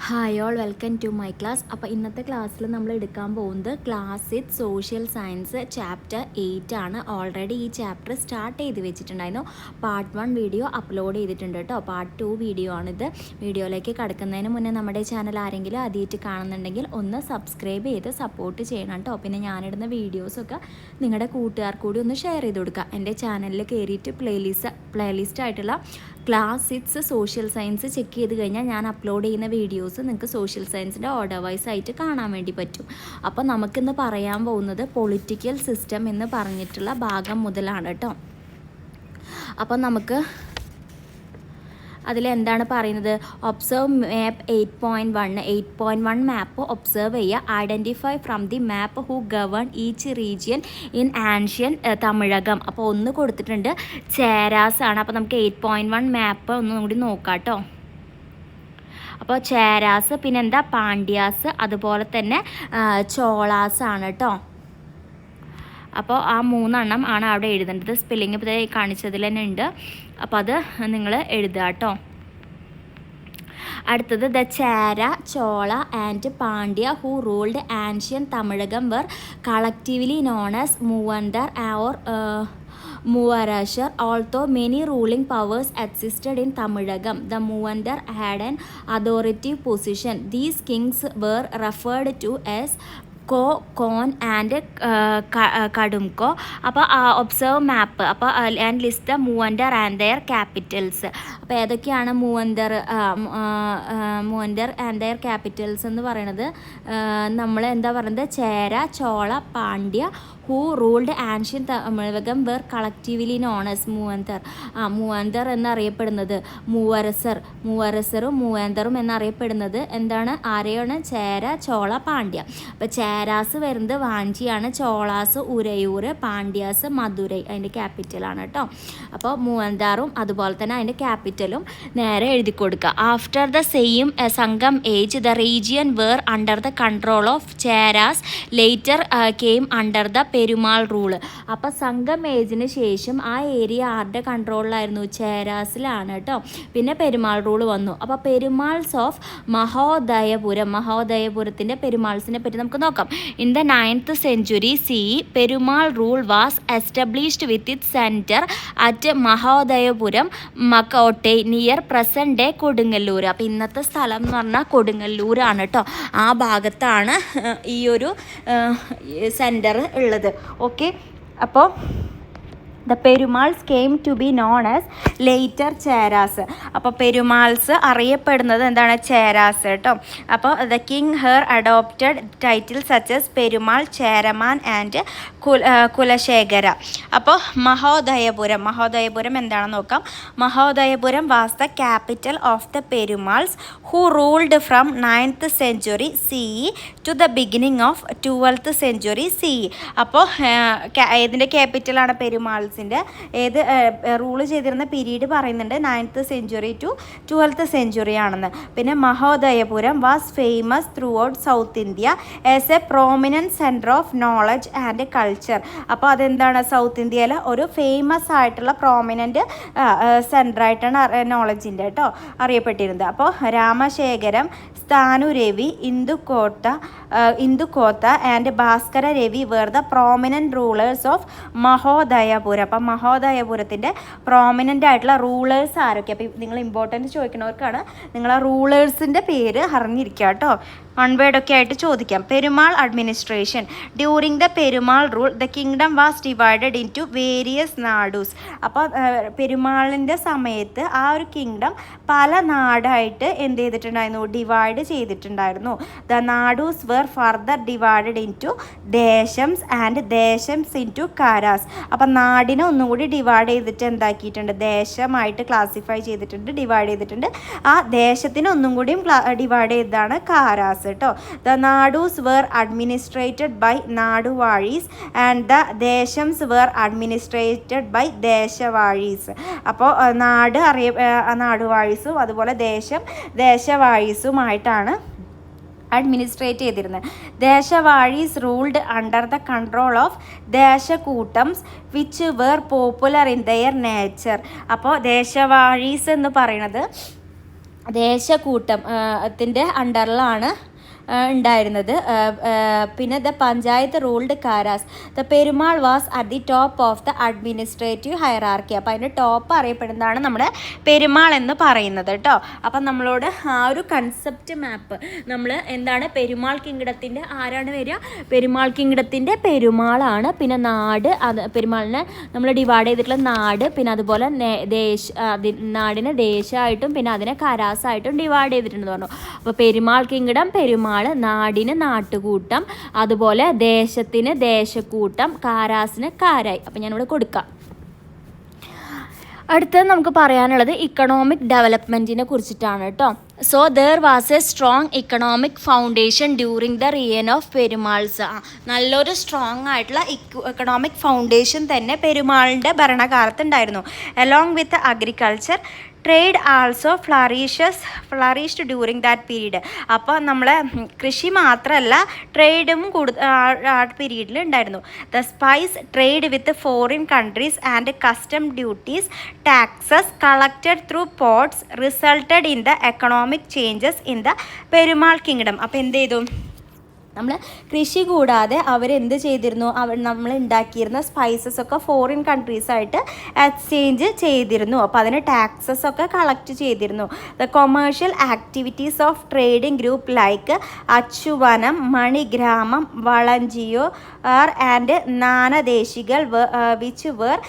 Hi all welcome to my class. അപ്പോൾ ഇന്നത്തെ ക്ലാസ്സിൽ നമ്മൾ എടുക്കാൻ പോകുന്നത് ക്ലാസ് 6 സോഷ്യൽ സയൻസ് ചാപ്റ്റർ 8 ആണ്. ഓൾറെഡി ഈ ചാപ്റ്റർ സ്റ്റാർട്ട് ചെയ്ത് വെച്ചിട്ടുണ്ടായിരുന്നു. പാർട്ട് 1 വീഡിയോ അപ്ലോഡ് ചെയ്തിട്ടുണ്ട് കേട്ടോ. പാർട്ട് 2 വീഡിയോ ആണിത്. വീഡിയോയിലേക്ക് കടക്കുന്നതിന് മുന്നേ നമ്മുടെ ചാനൽ ആരെങ്കിലും ആദ്യമായിട്ട് കാണുന്നുണ്ടെങ്കിൽ ഒന്ന് സബ്സ്ക്രൈബ് ചെയ്ത് സപ്പോർട്ട് ചെയ്യണം കേട്ടോ. പിന്നെ ഞാനിടുന്ന വീഡിയോസൊക്കെ നിങ്ങളുടെ കൂട്ടുകാർ കൂടി ഒന്ന് ഷെയർ ചെയ്ത് കൊടുക്കുക. എൻ്റെ ചാനലിൽ കയറിയിട്ട് പ്ലേലിസ്റ്റ് ആയിട്ടുള്ള ക്ലാസ് 6 സോഷ്യൽ സയൻസ് ചെക്ക് ചെയ്ത് കഴിഞ്ഞാൽ ഞാൻ അപ്ലോഡ് ചെയ്യുന്ന വീഡിയോസ് നിങ്ങൾക്ക് സോഷ്യൽ സയൻസിൻ്റെ ഓർഡർ വൈസ് ആയിട്ട് കാണാൻ വേണ്ടി പറ്റും. അപ്പോൾ നമുക്കിന്ന് പറയാൻ പോകുന്നത് പൊളിറ്റിക്കൽ സിസ്റ്റം എന്ന് പറഞ്ഞിട്ടുള്ള ഭാഗം മുതലാണ് കേട്ടോ. അപ്പം നമുക്ക് അതിലെന്താണ് പറയുന്നത്? ഒബ്സർവ് മാപ്പ് 8.1 മാപ്പ് ഒബ്സർവ് ചെയ്യുക. Identify from the map who govern each region in ancient Tamilakam. അപ്പോൾ ഒന്ന് കൊടുത്തിട്ടുണ്ട്, ചേരാസ് ആണ്. അപ്പോൾ നമുക്ക് 8.1 മാപ്പ് ഒന്നും കൂടി നോക്കാം കേട്ടോ. അപ്പോൾ ചേരാസ്, പിന്നെന്താ പാണ്ഡ്യാസ്, അതുപോലെ തന്നെ ചോളാസ് ആണ് കേട്ടോ. അപ്പോൾ ആ 3 എണ്ണം ആണ് അവിടെ എഴുതേണ്ടത്. സ്പെല്ലിങ് ഇപ്പോൾ കാണിച്ചതിൽ തന്നെ ഉണ്ട്. അപ്പോൾ അത് നിങ്ങൾ എഴുതുക കേട്ടോ. അടുത്തത് the Chera, Chola and Pandya who ruled ancient Tamilakam were collectively known as Muvendar or Muvarashar. Although many ruling powers existed in Tamilagam, the Muvandar had an authoritative position. These kings were referred to as Kon and Kadunko. അപ്പോൾ observe map. അപ്പോൾ and list the Muvendar and their capitals. അപ്പോൾ ഏതൊക്കെയാണ് മൂവന്തർ and their Capitals എന്ന് പറയുന്നത്? നമ്മൾ എന്താ പറയുന്നത്? Chera, Chola, Pandya who ruled ancient Tamilakam were collectively known as Muvendar. Muvendar എന്നറിയപ്പെടുന്നത് മൂവരസറും മൂവന്തറും എന്നറിയപ്പെടുന്നത് എന്താണ്? ആരെയാണ്? ചേര, ചോള, പാണ്ഡ്യ. അപ്പോൾ ചേരാസ് വരുന്നത് വാഞ്ചിയാണ്, ചോളാസ് ഉരയൂർ, പാണ്ഡ്യാസ് മധുരൈ, അതിൻ്റെ ക്യാപിറ്റലാണ് കേട്ടോ. അപ്പോൾ മൂവന്താറും അതുപോലെ തന്നെ അതിൻ്റെ ക്യാപിറ്റലും നേരെ എഴുതി കൊടുക്കുക. After the same Sangam age the region were under the control of Cheras. Later came under the Perumal rule. അപ്പോൾ സംഗം ഏജിന് ശേഷം ആ ഏരിയ ആരുടെ കൺട്രോളിലായിരുന്നു? ചേരാസിലാണ് കേട്ടോ. പിന്നെ പെരുമാൾ റൂള് വന്നു. അപ്പോൾ പെരുമാൾസ് ഓഫ് മഹോദയപുരത്തിൻ്റെ പെരുമാൾസിനെ പറ്റി നമുക്ക് നോക്കാം. In the 9th century CE, Perumal rule was established with its centre at Mahodayapuram Makotai near present day Kodungallur. അപ്പോൾ ഇന്നത്തെ സ്ഥലം എന്ന് പറഞ്ഞാൽ കൊടുങ്ങല്ലൂരാണ് കേട്ടോ. ആ ഭാഗത്താണ് ഈ ഒരു സെൻറ്റർ ഉള്ളത്. ഓക്കെ, അപ്പോൾ the Perumals came to be known as later Cheras. അപ്പോൾ പെരുമാൾസ് അറിയപ്പെടുന്നത് എന്താണ്? ചേരാസ് കേട്ടോ. അപ്പോൾ the king her adopted title such as Perumal, Cheraman and Kulasekhara. അപ്പോൾ മഹോദയപുരം എന്താണെന്ന് നോക്കാം. Mahodayapuram was the capital of the Perumals who ruled from 9th century CE to the beginning of 12th century CE. അപ്പോൾ ഏതിൻ്റെ ക്യാപിറ്റലാണ്? പെരുമാൾസിൻ്റെ. ഏത് റൂള് ചെയ്തിരുന്ന പീരീഡ് പറയുന്നുണ്ട് 9th century to 12th century ആണെന്ന്. പിന്നെ Mahodayapuram was famous through out south India as A prominent centre of knowledge and culture. അപ്പോൾ അതെന്താണ്? South ഇന്ത്യയിലെ ഒരു ഫേമസ് ആയിട്ടുള്ള പ്രോമിനൻറ്റ് സെൻറ്ററായിട്ടാണ് നോളജിൻ്റെ കേട്ടോ അറിയപ്പെട്ടിരുന്നത്. അപ്പോൾ Ramashekharam, Sthanuravi, Indukotha and Bhaskara Ravi were the prominent rulers of Mahodayapuram. അപ്പം മഹോദയപുരത്തിൻ്റെ പ്രോമിനൻ്റ് ആയിട്ടുള്ള റൂളേഴ്സ് ആരൊക്കെ? അപ്പോൾ നിങ്ങൾ ഇമ്പോർട്ടൻറ്റ് ചോദിക്കുന്നവർക്കാണ് നിങ്ങൾ ആ റൂളേഴ്സിൻ്റെ പേര് അറിഞ്ഞിരിക്കുക കേട്ടോ. വൺ വേർഡൊക്കെ ആയിട്ട് ചോദിക്കാം. Perumal administration. During the Perumal rule the kingdom was divided into various nadus. അപ്പോൾ പെരുമാളിൻ്റെ സമയത്ത് ആ ഒരു കിങ്ഡം പല നാടായിട്ട് എന്ത് ചെയ്തിട്ടുണ്ടായിരുന്നു? ഡിവൈഡ് ചെയ്തിട്ടുണ്ടായിരുന്നു. The nadus were further divided into deshams and deshams into karas. അപ്പം നാടിനെ ഒന്നുകൂടി ഡിവൈഡ് ചെയ്തിട്ട് എന്താക്കിയിട്ടുണ്ട്? ദേശമായിട്ട് ക്ലാസിഫൈ ചെയ്തിട്ടുണ്ട്, ഡിവൈഡ് ചെയ്തിട്ടുണ്ട്. ആ ദേശത്തിന് ഒന്നും കൂടിയും ഡിവൈഡ് ചെയ്തതാണ് കാരാസ് കേട്ടോ. The nadus were administered by naduvazhis and the deshams were administered by deshavazhis. അപ്പോൾ നാടുവാഴീസും അതുപോലെ ദേശവാഴീസുമായിട്ടാണ് അഡ്മിനിസ്ട്രേറ്റ് ചെയ്തിരുന്നത്. Deshavazhis ruled under the control of deshakuttams which were popular in their nature. അപ്പോൾ ദേശവാഴീസ് എന്ന് പറയുന്നത് ദേശകൂട്ടം ത്തിൻ്റെ അണ്ടറിലാണ് ഉണ്ടായിരുന്നത്. പിന്നെ the panchayat ruled karas. The Perumal was at the top of the administrative hierarchy. അപ്പോൾ അതിൻ്റെ ടോപ്പ് അറിയപ്പെടുന്നതാണ് നമ്മുടെ പെരുമാൾ എന്ന് പറയുന്നത് കേട്ടോ. അപ്പം നമ്മളോട് ആ ഒരു കൺസെപ്റ്റ് മാപ്പ് നമ്മൾ എന്താണ്, പെരുമാൾ കിങ്ഡത്തിൻ്റെ ആരാണ് വരിക, പെരുമാൾ കിങ്ഡത്തിൻ്റെ പെരുമാളാണ്. പിന്നെ നാട്, അത് പെരുമാളിനെ നമ്മൾ ഡിവൈഡ് ചെയ്തിട്ടുള്ള നാട്, പിന്നെ അതുപോലെ നാടിനെ ദേശമായിട്ടും പിന്നെ അതിനെ കരാസായിട്ടും ഡിവൈഡ് ചെയ്തിട്ടുണ്ടെന്ന് പറഞ്ഞു. അപ്പോൾ പെരുമാൾ കിങ്ഡം പെരുമാൾ, നാടിന് നാട്ടുകൂട്ടം, അതുപോലെ ദേശത്തിന് ദേശക്കൂട്ടം, കാരാസിന് കാരായി. അപ്പം ഞാനിവിടെ കൊടുക്കാം. അടുത്തത് നമുക്ക് പറയാനുള്ളത് ഇക്കണോമിക് ഡെവലപ്മെൻറ്റിനെ കുറിച്ചിട്ടാണ് കേട്ടോ. So there was A strong economic foundation during the reign of Perumals. നല്ലൊരു സ്ട്രോങ് ആയിട്ടുള്ള ഇക്കണോമിക് ഫൗണ്ടേഷൻ തന്നെ പെരുമാളിൻ്റെ ഭരണകാലത്ത് ഉണ്ടായിരുന്നു. Along with agriculture, trade also flourished during that period. അപ്പോൾ നമ്മൾ കൃഷി മാത്രമല്ല ട്രേഡും ആ പീരീഡിൽ ഉണ്ടായിരുന്നു. The spice trade with foreign countries and custom duties taxes collected through ports resulted in the economic changes in the Perumal kingdom. അപ്പോൾ എന്ത് ചെയ്തു, നമ്മൾ കൃഷി കൂടാതെ അവരെന്ത് ചെയ്തിരുന്നു, നമ്മൾ ഉണ്ടാക്കിയിരുന്ന സ്പൈസസ് ഒക്കെ ഫോറിൻ കൺട്രീസായിട്ട് എക്സ്ചേഞ്ച് ചെയ്തിരുന്നു. അപ്പോൾ അതിന് ടാക്സസ് ഒക്കെ കളക്ട് ചെയ്തിരുന്നു. The commercial activities of trading group like Anjuvannam, Manigramam, Valanchiyar and Nanadesikal which were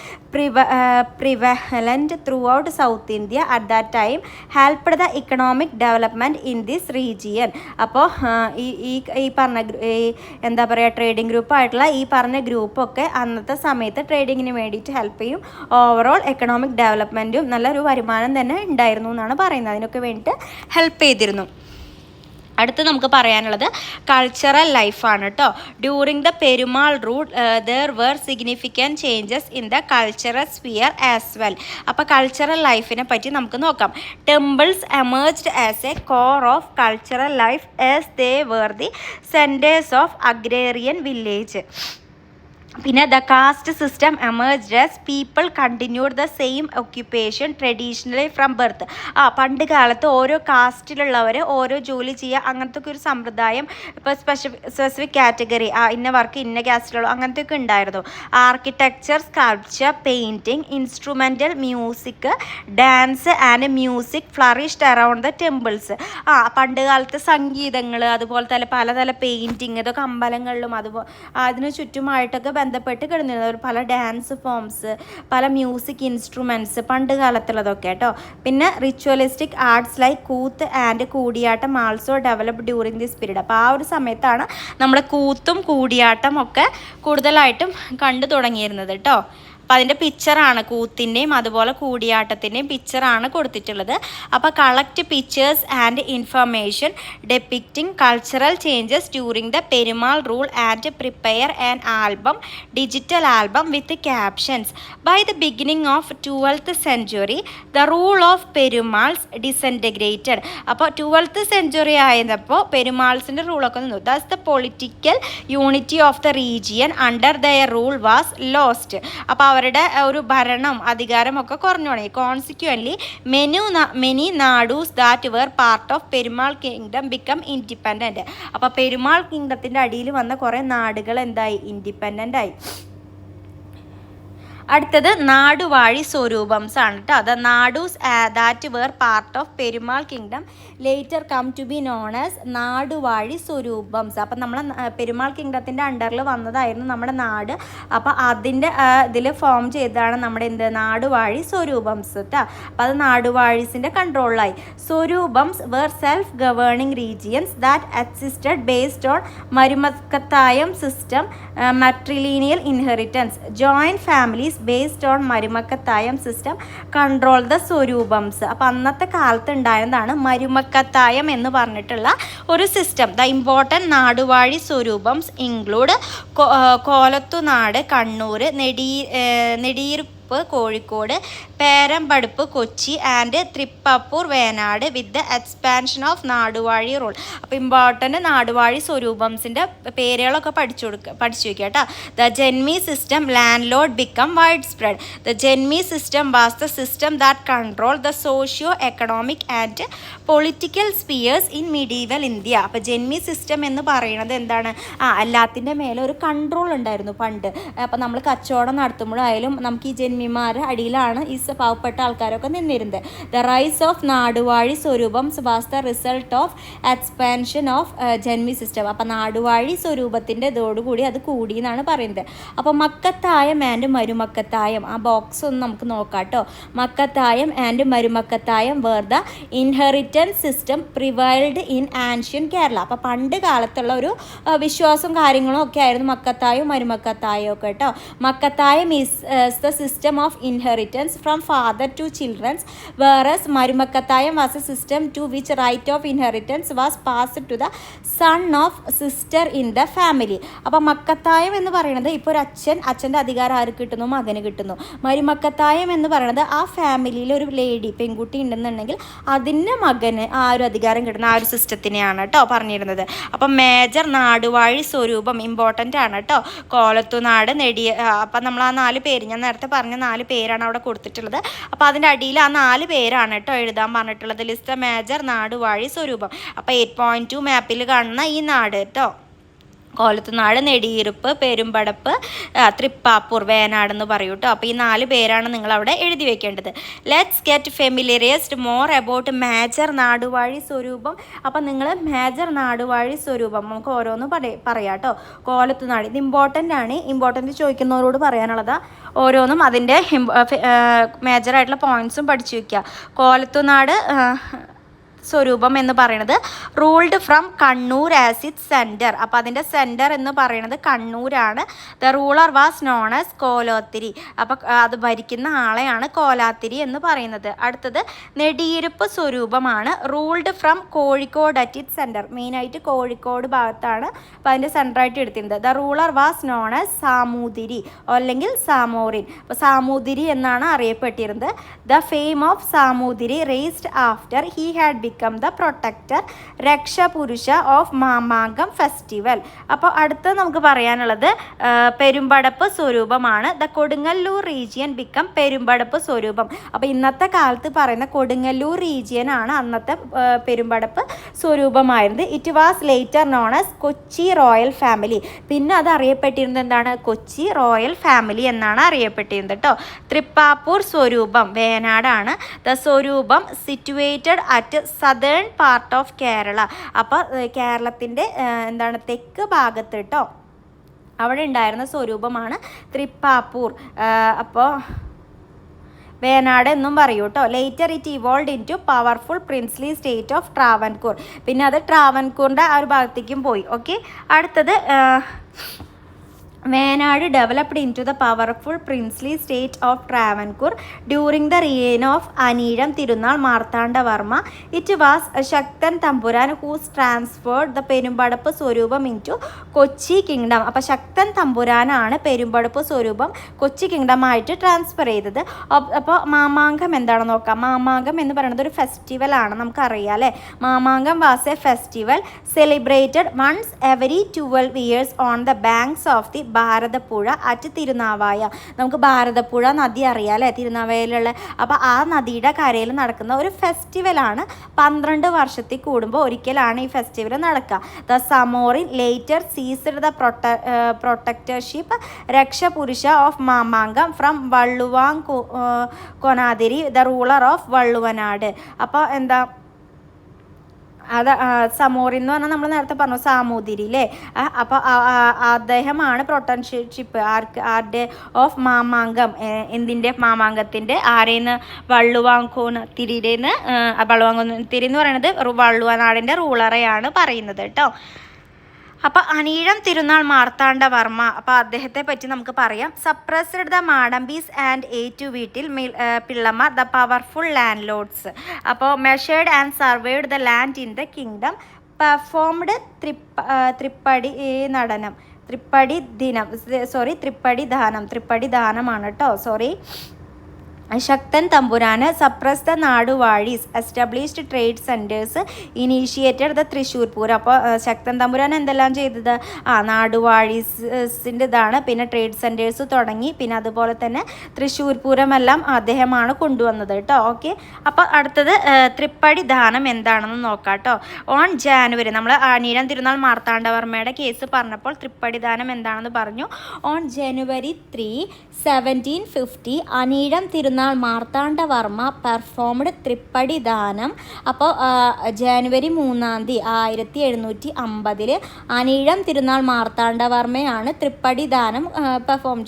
prevalent throughout South India at that time helped the economic development in this region. അപ്പോൾ ഈ പറഞ്ഞ എന്താ പറയുക, ട്രേഡിംഗ് ഗ്രൂപ്പായിട്ടുള്ള ഈ പറഞ്ഞ ഗ്രൂപ്പൊക്കെ അന്നത്തെ സമയത്ത് ട്രേഡിങ്ങിന് വേണ്ടിയിട്ട് ഹെൽപ്പ് ചെയ്യും. ഓവറോൾ എക്കണോമിക് ഡെവലപ്മെൻറ്റും നല്ലൊരു വരുമാനം തന്നെ ഉണ്ടായിരുന്നു എന്നാണ് പറയുന്നത്. അതിനൊക്കെ വേണ്ടിയിട്ട് ഹെൽപ്പ് ചെയ്തിരുന്നു. അടുത്ത് നമുക്ക് പറയാനുള്ളത് കൾച്ചറൽ ലൈഫാണ് കേട്ടോ. During the Perumal rule there were significant changes in the cultural sphere as well. അപ്പോൾ കൾച്ചറൽ ലൈഫിനെ പറ്റി നമുക്ക് നോക്കാം. Temples emerged as a core of cultural life as they were the centres of agrarian village. പിന്നെ the caste system emerged as people continued the same occupation traditionally from birth. പണ്ട് കാലത്ത് ഓരോ കാസ്റ്റിലുള്ളവർ ഓരോ ജോലി ചെയ്യുക, അങ്ങനത്തെ ഒക്കെ ഒരു സമ്പ്രദായം, ഇപ്പോൾ സ്പെസിഫിക് കാറ്റഗറി, ഇന്ന വർക്ക് ഇന്ന കാസ്റ്റിലുള്ള അങ്ങനത്തെ ഒക്കെ ഉണ്ടായിരുന്നു. Architecture, sculpture, painting, instrumental music, dance and music flourished around the temples. പണ്ട് കാലത്ത് സംഗീതങ്ങൾ, അതുപോലെ തന്നെ പലതരം പെയിൻറ്റിങ്, ഇതൊക്കെ അമ്പലങ്ങളിലും അതുപോലെ അതിന് ചുറ്റുമായിട്ടൊക്കെ ബന്ധപ്പെട്ട് കിടന്നിരുന്നത്. പല ഡാൻസ് ഫോംസ്, പല മ്യൂസിക് ഇൻസ്ട്രുമെൻറ്റ്സ് പണ്ട് കാലത്തുള്ളതൊക്കെ കേട്ടോ. പിന്നെ ritualistic arts like Koothu and Koodiyattam also develop during this period. അപ്പോൾ ആ ഒരു സമയത്താണ് നമ്മുടെ കൂത്തും കൂടിയാട്ടം ഒക്കെ കൂടുതലായിട്ടും കണ്ടു തുടങ്ങിയിരുന്നത് കേട്ടോ. അപ്പോൾ അതിൻ്റെ പിക്ചറാണ് കൂത്തിൻ്റെയും അതുപോലെ കൂടിയാട്ടത്തിൻ്റെയും പിക്ചറാണ് കൊടുത്തിട്ടുള്ളത്. അപ്പോൾ collect pictures and information depicting cultural changes during the Perumal rule and prepare an album, digital album with captions. By the beginning of 12th century the rule of Perumals disintegrated. അപ്പോൾ 12th century ആയപ്പോൾ പെരുമാൾസിൻ്റെ റൂളൊക്കെ നിന്നു. Thus the political unity of the region under their rule was lost. അപ്പോൾ അവരുടെ ഒരു ഭരണം അധികാരം ഒക്കെ കുറഞ്ഞു തുടങ്ങി. Consequently many nadus that were part of Perumal kingdom become independent. അപ്പോൾ പെരുമാൾ കിങ്ഡത്തിൻ്റെ അടിയിൽ വന്ന കുറേ നാടുകൾ എന്തായി, ഇൻഡിപെൻഡൻ്റ് ആയി. അടുത്തത് നാടുവാഴി സ്വരൂപംസ് ആണ് കേട്ടോ. The nadus that were part of Perumal kingdom later come to be known as naduvazhi swaroopams. അപ്പം നമ്മളെ പെരുമാൾ കിങ്ഡത്തിൻ്റെ അണ്ടറിൽ വന്നതായിരുന്നു നമ്മുടെ നാട്. അപ്പോൾ അതിൻ്റെ ഇതിൽ ഫോം ചെയ്തതാണ് നമ്മുടെ നാടുവാഴി സ്വരൂപംസ് കേട്ടോ. അപ്പോൾ അത് നാടുവാഴീസിൻ്റെ കൺട്രോളിലായി. Swaroopams were self governing regions that existed based on marumakkathayam system, matrilineal inheritance. Joint families based on marumakkathayam system control the swaroopams. അപ്പം അന്നത്തെ കാലത്ത് ഉണ്ടായിരുന്നതാണ് മരുമക്കത്തായം എന്ന് പറഞ്ഞിട്ടുള്ള ഒരു system. The important naduvazhi swaroopams include Kolathunadu, Kannur, Nediyiruppu Kozhikode, Perumpadappu Kochi and Thrippappur Venad with the expansion of naduvazhi rule. അപ്പോൾ ഇമ്പോർട്ടൻ്റ് നാടുവാഴി സ്വരൂപംസിൻ്റെ പേരുകളൊക്കെ പഠിച്ചു വയ്ക്കുക കേട്ടോ. The janmi system land load become widespread. The janmi system was the system that control the socio economic and political spheres in medieval India. അപ്പോൾ janmi system എന്ന് പറയുന്നത് എന്താണ്? എല്ലാത്തിൻ്റെ മേലെ ഒരു കൺട്രോൾ ഉണ്ടായിരുന്നു പണ്ട്. അപ്പോൾ നമ്മൾ കച്ചവടം നടത്തുമ്പോഴായാലും നമുക്ക് ഈ ജന്മിമാരുടെ അടിയിലാണ് ഈ പാവപ്പെട്ട ആൾക്കാരൊക്കെ നിന്നിരുന്നത്. The rice of naduvazhi swaroopam was the result of expansion of janmi system. അപ്പോൾ നാടുവാഴി സ്വരൂപത്തിൻ്റെ ഇതോടുകൂടി അത് കൂടി എന്നാണ് പറയുന്നത്. അപ്പോൾ മക്കത്തായം ആൻഡ് മരുമക്കത്തായം, ആ ബോക്സ് ഒന്ന് നമുക്ക് നോക്കാം കേട്ടോ. Makkathayam and marumakkathayam were the inheritance system prevailed in ancient Kerala. അപ്പോൾ പണ്ട് കാലത്തുള്ള ഒരു വിശ്വാസം കാര്യങ്ങളും ഒക്കെ ആയിരുന്നു മക്കത്തായും മരുമക്കത്തായും ഒക്കെ കേട്ടോ. Makkathayam is the system of inheritance from father to childrens, whereas marumakkathayam was a system to which right of inheritance was passed to the son of sister in the family. അപ്പോൾ മക്കത്തായം എന്ന് പറയുന്നത് ഇപ്പോൾ ഒരു അച്ഛൻ്റെ അധികാരം ആർക്ക് കിട്ടുന്നു? മകന് കിട്ടുന്നു. മരുമക്കത്തായം എന്ന് പറയുന്നത് ആ ഫാമിലിയിൽ ഒരു ലേഡി പെൺകുട്ടി ഉണ്ടെന്നുണ്ടെങ്കിൽ അതിൻ്റെ മകന് ആ ഒരു അധികാരം കിട്ടുന്ന ആ ഒരു സിസ്റ്റത്തിനെയാണ് കേട്ടോ പറഞ്ഞിരുന്നത്. അപ്പം മേജർ നാടുവാഴി സ്വരൂപം ഇമ്പോർട്ടൻ്റ് ആണ് കേട്ടോ. കോലത്തുനാട്, അപ്പം നമ്മൾ ആ 4 പേര് ഞാൻ നേരത്തെ പറഞ്ഞ 4 പേരാണ് അവിടെ കൊടുത്തിട്ടുള്ളത്. അപ്പോൾ അതിൻ്റെ അടിയിൽ ആ 4 പേരാണ് കേട്ടോ എഴുതാൻ പറഞ്ഞിട്ടുള്ളത്. ലിസ്റ്റ് മേജർ നാടുവാഴി സ്വരൂപം. അപ്പോൾ 8.2 മാപ്പിൽ കാണുന്ന ഈ നാട് കേട്ടോ. കോലത്തുനാട്, നെടിയിരുപ്പ്, പെരുമ്പടപ്പ്, തൃപ്പാപ്പൂർ, വേനാട് എന്ന് പറയൂ കേട്ടോ. അപ്പോൾ ഈ 4 പേരാണ് നിങ്ങളവിടെ എഴുതി വെക്കേണ്ടത്. Let's get familiarized more about major naduvazhi swaroopam. അപ്പം നിങ്ങൾ മേജർ നാടുവാഴി സ്വരൂപം നമുക്ക് ഓരോന്ന് പറയാം കേട്ടോ. കോലത്തുനാട് ഇത് ഇമ്പോർട്ടൻ്റ് ആണ്. ഇമ്പോർട്ടൻ്റ് ചോദിക്കുന്നവരോട് പറയാനുള്ളതാ. ഓരോന്നും അതിൻ്റെ മേജറായിട്ടുള്ള പോയിൻറ്റ്സും പഠിച്ചു വയ്ക്കുക. കോലത്തുനാട് സ്വരൂപം എന്ന് പറയുന്നത് ruled from Kannur as its centre. അപ്പോൾ അതിൻ്റെ സെൻറ്റർ എന്ന് പറയുന്നത് കണ്ണൂരാണ്. The ruler was known as Kolathiri. അപ്പോൾ അത് ഭരിക്കുന്ന ആളെയാണ് കോലാത്തിരി എന്ന് പറയുന്നത്. അടുത്തത് നെടിയിരുപ്പ് സ്വരൂപമാണ്. Ruled from Kozhikode at its centre. മെയിനായിട്ട് കോഴിക്കോട് ഭാഗത്താണ് അപ്പോൾ അതിൻ്റെ സെൻറ്ററായിട്ട് എടുത്തിരുന്നത്. The ruler was known as Samoothiri അല്ലെങ്കിൽ സാമോറിൻ. അപ്പോൾ സാമൂതിരി എന്നാണ് അറിയപ്പെട്ടിരുന്നത്. The fame of Samoothiri raised after he had become the protector Rakshapurusha of Mamankam festival. അപ്പോൾ അടുത്ത് നമുക്ക് പറയാനുള്ളത് പെരുമ്പടപ്പ് സ്വരൂപമാണ്. The Kodungallur region become Perumpadappu swaroopam. അപ്പോൾ ഇന്നത്തെ കാലത്ത് പറയുന്ന കൊടുങ്ങല്ലൂർ റീജിയൻ ആണ് അന്നത്തെ പെരുമ്പടപ്പ് സ്വരൂപമായിരുന്നത്. It was later known as Kochi royal family. പിന്നെ അത് അറിയപ്പെട്ടിരുന്നത് എന്താണ്? കൊച്ചി റോയൽ ഫാമിലി എന്നാണ് അറിയപ്പെട്ടിരുന്നത് കേട്ടോ. തൃപ്പാപ്പൂർ സ്വരൂപം വേനാടാണ്. ദ സ്വരൂപം situated at southern part of Kerala. അപ്പോൾ കേരളത്തിൻ്റെ എന്താണ് തെക്ക് ഭാഗത്ത് കേട്ടോ അവിടെ ഉണ്ടായിരുന്ന സ്വരൂപമാണ് തൃപ്പാപ്പൂർ. അപ്പോൾ വേനാട് എന്നും പറയൂ കേട്ടോ. Later it evolved into powerful princely state of Travancore. പിന്നെ അത് ട്രാവൻകൂറിൻ്റെ ആ ഒരു ഭാഗത്തേക്കും പോയി. ഓക്കെ, അടുത്തത് Venad developed into the powerful princely state of Travancore during the reign of Anizham Thirunal Marthandavarma. It was Sakthan Thampuran whose transferred the Perumpadappu സ്വരൂപം ഇൻ ടു കൊച്ചി കിങ്ഡം. അപ്പോൾ ശക്തൻ തമ്പുരാനാണ് പെരുമ്പടപ്പ് സ്വരൂപം കൊച്ചി കിങ്ഡമായിട്ട് ട്രാൻസ്ഫർ ചെയ്തത്. അപ്പോൾ മാമാങ്കം എന്താണെന്ന് നോക്കാം. മാമാങ്കം എന്ന് പറയുന്നത് ഒരു ഫെസ്റ്റിവലാണ്, നമുക്കറിയാം അല്ലേ. Mamankam was a festival celebrated once every 12 years on the banks of the Bharathapuzha at Thirunavaya. നമുക്ക് ഭാരതപ്പുഴ നദി അറിയാം അല്ലേ, തിരുനാവായയിലുള്ള. അപ്പോൾ ആ നദിയുടെ കരയിൽ നടക്കുന്ന ഒരു ഫെസ്റ്റിവലാണ്. 12 വർഷത്തിൽ കൂടുമ്പോൾ ഒരിക്കലാണ് ഈ ഫെസ്റ്റിവൽ നടക്കുക. The Zamorin later seized the protectorship Rakshapurusha of Mamankam from Valluvakonathiri the ruler of Valluvanad. അപ്പോൾ എന്താ അത് സമോറിൻ എന്ന് പറഞ്ഞാൽ നമ്മൾ നേരത്തെ പറഞ്ഞു സാമൂതിരി അല്ലേ. അപ്പോൾ അദ്ദേഹമാണ് പ്രൊട്ടക്ടർഷിപ്പ് ആരുടെ ഓഫ് മാമാങ്കം. എന്തിൻ്റെ മാമാങ്കത്തിൻ്റെ ആരെന്ന്? വള്ളുവാങ്കുതിരിന്ന്. വള്ളുവാങ്കുതിരി എന്ന് പറയുന്നത് വള്ളുവനാടിൻ്റെ റൂളറെയാണ് പറയുന്നത് കേട്ടോ. അപ്പോൾ അനീഴം തിരുനാൾ മാർത്താണ്ഡവർമ്മ, അപ്പോൾ അദ്ദേഹത്തെ പറ്റി നമുക്ക് പറയാം. Suppressed the മാഡംബീസ് and Ettuveettil Pillamar the powerful landlords. അപ്പോൾ measured and surveyed the land in the kingdom, performed ത്രിപ്പടി ദാനമാണ് കേട്ടോ. ശക്തൻ തമ്പുരാന് suppress the naduvazhis established trade centres initiated the Thrissur Pooram. അപ്പോൾ ശക്തൻ തമ്പുരാൻ എന്തെല്ലാം ചെയ്തത്? നാടുവാഴീസിൻ്റെ ഇതാണ്, പിന്നെ ട്രേഡ് സെൻറ്റേഴ്സ് തുടങ്ങി, പിന്നെ അതുപോലെ തന്നെ തൃശ്ശൂർ പൂരമെല്ലാം അദ്ദേഹമാണ് കൊണ്ടുവന്നത് കേട്ടോ. ഓക്കെ, അപ്പോൾ അടുത്തത് തൃപ്പടി ദാനം എന്താണെന്ന് നോക്കാം കേട്ടോ. ഓൺ ജാനുവരി നമ്മൾ ആനീഴം തിരുനാൾ മാർത്താണ്ഡവർമ്മയുടെ കേസ് പറഞ്ഞപ്പോൾ തൃപ്പടി ദാനം എന്താണെന്ന് പറഞ്ഞു. On January 3, 1750 അനീഴം Thirunal Marthanda Varma performed തൃപ്പടി ദാനം. അപ്പോൾ ജനുവരി 3 1750 അനീഴം തിരുനാൾ മാർത്താണ്ഡവർമ്മയാണ് തൃപ്പടി ദാനം പെർഫോം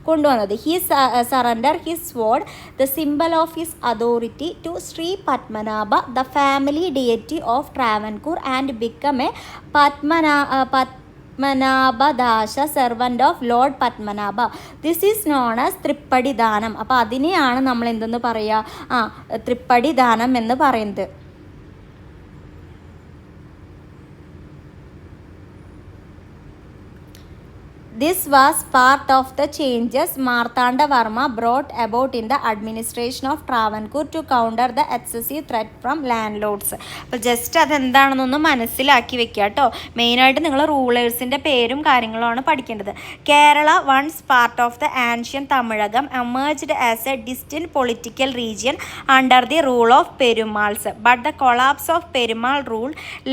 കൊണ്ടുവന്നത്. He surrender his sword the symbol of his authority to Shri Padmanabha the family deity of Travancore and become a Padmanabhadasa servant of lord Padmanabha. This is known as Thrippadidanam. അപ്പോൾ അതിനെയാണ് നമ്മൾ എന്തെന്ന് പറയുക? തൃപ്പടി ദാനം എന്ന് പറയുന്നത്. This was part of the changes Marthandavarma brought about in the administration of Travancore to counter the excessive threat from landlords. അപ്പോൾ just അതെന്താണെന്നൊന്ന് മനസ്സിലാക്കി വെക്കുക കേട്ടോ. മെയിനായിട്ട് നിങ്ങൾ റൂളേഴ്സിൻ്റെ പേരും കാര്യങ്ങളുമാണ് പഠിക്കേണ്ടത്. Kerala once part of the ancient Tamilakam emerged as a distinct political region under the rule of Perumals. But the collapse of Perumal rule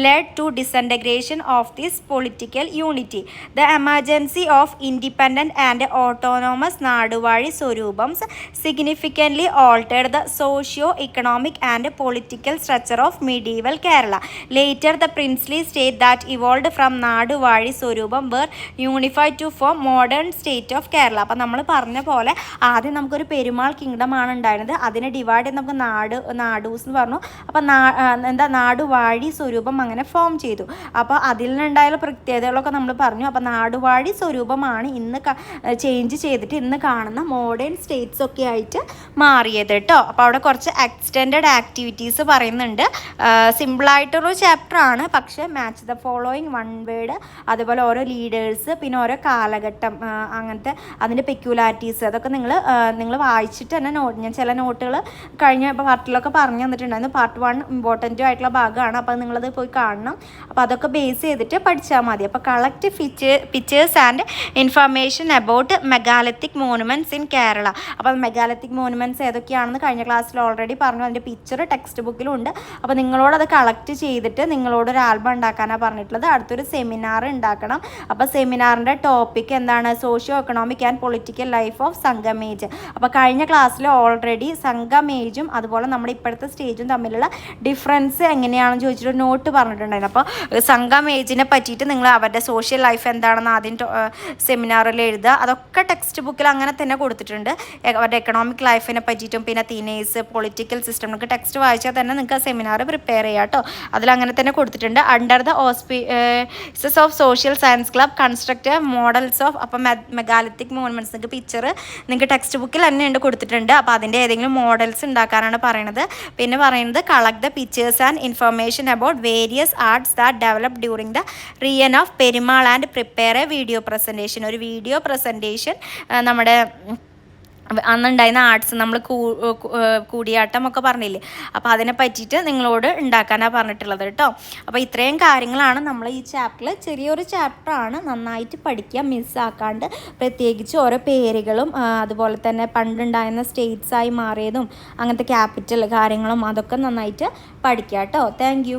led to disintegration of this political unity. The emergency of independent and autonomous Naduvari Swarupams significantly altered the socio-economic and political structure of medieval Kerala. Later, the princely state that evolved from Naduvari Swarupam were unified to form modern state of Kerala. അപ്പോൾ നമ്മൾ പറഞ്ഞ പോലെ ആദ്യം നമുക്കൊരു Perumal kingdom ആണ് ഉണ്ടായിരുന്നത്. അതിനെ divide ചെയ്ത് നമുക്ക് നാഡൂസ് എന്ന് പറഞ്ഞു. അപ്പോൾ നാടുവാഴി സ്വരൂപം അങ്ങനെ ഫോം ചെയ്തു. അപ്പോൾ അതിൽ നിന്നുണ്ടായ പ്രത്യേകതകളൊക്കെ നമ്മൾ പറഞ്ഞു. അപ്പോൾ നാടുവാഴി സ്വരൂപമാണ് ഇന്ന് ചേഞ്ച് ചെയ്തിട്ട് ഇന്ന് കാണുന്ന മോഡേൺ സ്റ്റേറ്റ്സ് ഒക്കെ ആയിട്ട് മാറിയത് കേട്ടോ. അപ്പോൾ അവിടെ കുറച്ച് എക്സ്റ്റെൻഡഡ് ആക്ടിവിറ്റീസ് പറയുന്നുണ്ട്. സിമ്പിളായിട്ടൊരു ചാപ്റ്ററാണ്, പക്ഷേ match the following, one word, അതുപോലെ ഓരോ ലീഡേഴ്സ്, പിന്നെ ഓരോ കാലഘട്ടം, അങ്ങനത്തെ അതിൻ്റെ പെക്യുലാരിറ്റീസ്, അതൊക്കെ നിങ്ങൾ വായിച്ചിട്ട് തന്നെ ഞാൻ ചില നോട്ടുകൾ കഴിഞ്ഞ പാർട്ടിലൊക്കെ പറഞ്ഞു തന്നിട്ടുണ്ടായിരുന്നു. പാർട്ട് 1 ഇമ്പോർട്ടൻ്റ് ആയിട്ടുള്ള ഭാഗമാണ്. അപ്പോൾ നിങ്ങളത് പോയി കാണണം. അപ്പോൾ അതൊക്കെ ബേസ് ചെയ്തിട്ട് പഠിച്ചാൽ മതി. അപ്പോൾ collect pictures and information about megalithic monuments in Kerala. അപ്പോൾ മെഗാലിത്തിക് മോണുമെൻറ്റ്സ് ഏതൊക്കെയാണെന്ന് കഴിഞ്ഞ ക്ലാസ്സിൽ ഓൾറെഡി പറഞ്ഞു. അതിൻ്റെ പിക്ചർ ടെക്സ്റ്റ് ബുക്കിലുണ്ട്. അപ്പോൾ നിങ്ങളോട് അത് കളക്ട് ചെയ്തിട്ട് നിങ്ങളോടൊരു ആൽബം ഉണ്ടാക്കാനാണ് പറഞ്ഞിട്ടുള്ളത്. അടുത്തൊരു സെമിനാർ ഉണ്ടാക്കണം. അപ്പോൾ സെമിനാറിൻ്റെ ടോപ്പിക് എന്താണ്? Socio economic and political life of Sangam age. അപ്പോൾ കഴിഞ്ഞ ക്ലാസ്സിൽ ഓൾറെഡി സംഗമേജും അതുപോലെ നമ്മുടെ ഇപ്പോഴത്തെ സ്റ്റേജും തമ്മിലുള്ള ഡിഫറൻസ് എങ്ങനെയാണെന്ന് ചോദിച്ചിട്ട് നോട്ട് പറഞ്ഞിട്ടുണ്ടായിരുന്നു. അപ്പോൾ സംഗമേജിനെ പറ്റിയിട്ട് നിങ്ങൾ അവരുടെ സോഷ്യൽ ലൈഫ് എന്താണെന്ന് ആദ്യം സെമിനാറിൽ എഴുതുക. അതൊക്കെ ടെക്സ്റ്റ് ബുക്കിൽ അങ്ങനെ തന്നെ കൊടുത്തിട്ടുണ്ട്. അവരുടെ എക്കണോമിക് ലൈഫിനെ പറ്റിയിട്ടും പിന്നെ തീനേഴ്സ്, പൊളിറ്റിക്കൽ സിസ്റ്റം, നിങ്ങൾക്ക് ടെക്സ്റ്റ് വായിച്ചാൽ തന്നെ നിങ്ങൾക്ക് ആ സെമിനാർ പ്രിപ്പയർ ചെയ്യാം കേട്ടോ. അതിലങ്ങനെ തന്നെ കൊടുത്തിട്ടുണ്ട്. Under the auspices of social science club construct models of, അപ്പം മെഗാലിത്തിക് മോണുമെൻറ്റ്സ് നിങ്ങൾക്ക് പിക്ചർ നിങ്ങൾക്ക് ടെക്സ്റ്റ് ബുക്കിൽ തന്നെ ഉണ്ട് കൊടുത്തിട്ടുണ്ട്. അപ്പോൾ അതിൻ്റെ ഏതെങ്കിലും മോഡൽസ് ഉണ്ടാക്കാനാണ് പറയുന്നത്. പിന്നെ പറയുന്നത് collect the pictures and information about various arts that develop during the reign of Perumal and prepare A video presentation. ഒരു വീഡിയോ പ്രസൻറ്റേഷൻ നമ്മുടെ അന്നുണ്ടായിരുന്ന ആർട്സ്, നമ്മൾ കൂടിയാട്ടം ഒക്കെ പറഞ്ഞില്ലേ, അപ്പോൾ അതിനെ പറ്റിയിട്ട് നിങ്ങളോട് ഉണ്ടാക്കാനാണ് പറഞ്ഞിട്ടുള്ളത് കേട്ടോ. അപ്പോൾ ഇത്രയും കാര്യങ്ങളാണ് നമ്മൾ ഈ ചാപ്റ്ററിൽ, ചെറിയൊരു ചാപ്റ്ററാണ്, നന്നായിട്ട് പഠിക്കുക, മിസ്സാക്കാണ്ട്. പ്രത്യേകിച്ച് ഓരോ പേരുകളും അതുപോലെ തന്നെ പണ്ടുണ്ടായിരുന്ന സ്റ്റേറ്റ്സായി മാറിയതും അങ്ങനത്തെ ക്യാപിറ്റൽ കാര്യങ്ങളും അതൊക്കെ നന്നായിട്ട് പഠിക്കുക കേട്ടോ. താങ്ക്